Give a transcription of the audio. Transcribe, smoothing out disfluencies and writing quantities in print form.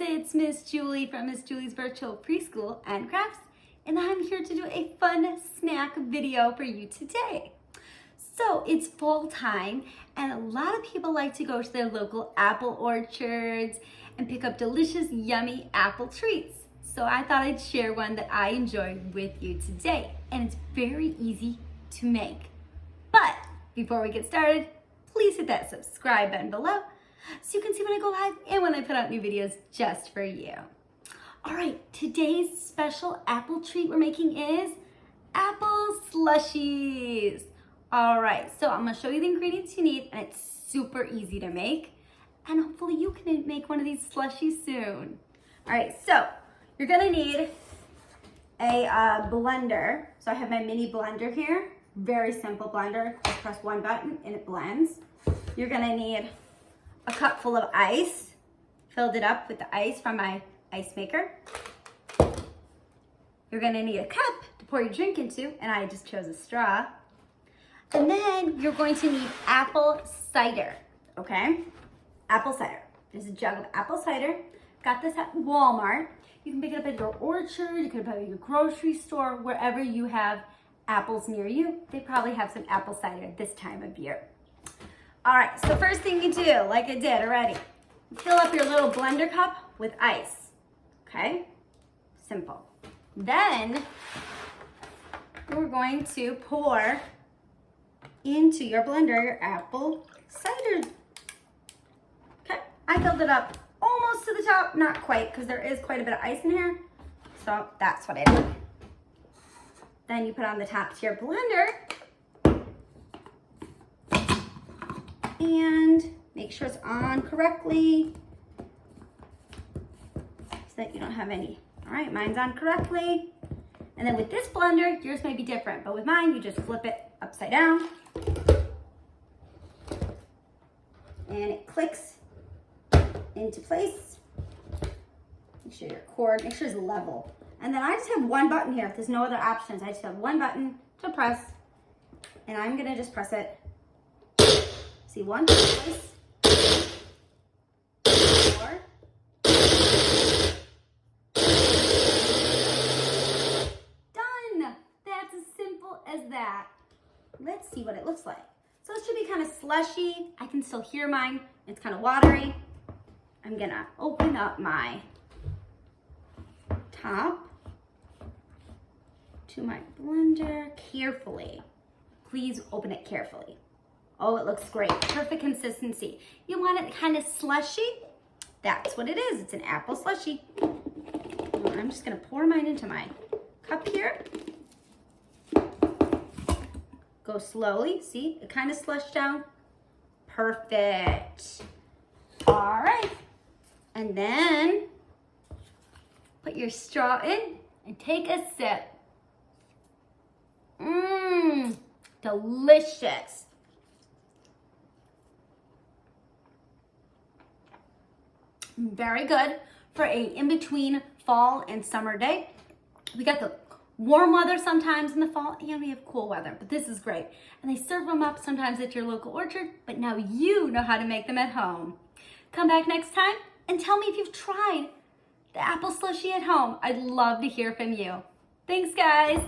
it's Miss Julie from Miss Julie's Virtual Preschool and Crafts, and I'm here to do a fun snack video for you today. So it's fall time, and a lot of people like to go to their local apple orchards and pick up delicious, yummy apple treats. So I thought I'd share one that I enjoyed with you today, and it's very easy to make. But before we get started, please hit that subscribe button below so you can see when I go live and when I put out new videos just for you. All right, today's special apple treat we're making is apple slushies. All right, so I'm gonna show you the ingredients you need, and it's super easy to make, and hopefully you can make one of these slushies soon. All right, so you're gonna need a blender. So I have my mini blender here, very simple blender. Just press one button and it blends. You're gonna need a cup full of ice. Filled it up with the ice from my ice maker. You're gonna need a cup to pour your drink into, and I just chose a straw. And then you're going to need apple cider, okay? Apple cider. There's a jug of apple cider. Got this at Walmart. You can pick it up at your orchard, you can pick it up at your grocery store, wherever you have apples near you. They probably have some apple cider this time of year. All right, so first thing you do, like I did already, fill up your little blender cup with ice, okay? Simple. Then we're going to pour into your blender your apple cider. Okay, I filled it up almost to the top, not quite, because there is quite a bit of ice in here. So that's what I did. Then you put on the top to your blender and make sure it's on correctly so that you don't have any. All right, mine's on correctly. And then with this blender, yours may be different, but with mine, you just flip it upside down and it clicks into place. Make sure your cord, make sure it's level. And then I just have one button here. There's no other options. I just have one button to press, and I'm gonna just press it. See, one, twice, 4. Done. That's as simple as that. Let's see what it looks like. So it should be kind of slushy. I can still hear mine. It's kind of watery. I'm gonna open up my top to my blender carefully. Please open it carefully. Oh, it looks great. Perfect consistency. You want it kind of slushy? That's what it is. It's an apple slushie. I'm just gonna pour mine into my cup here. Go slowly. See, it kind of slushed down. Perfect. All right. And then put your straw in and take a sip. Mmm, delicious. Very good for a in-between fall and summer day. We got the warm weather sometimes in the fall, and we have cool weather, but this is great. And they serve them up sometimes at your local orchard, but now you know how to make them at home. Come back next time and tell me if you've tried the apple slushie at home. I'd love to hear from you. Thanks, guys.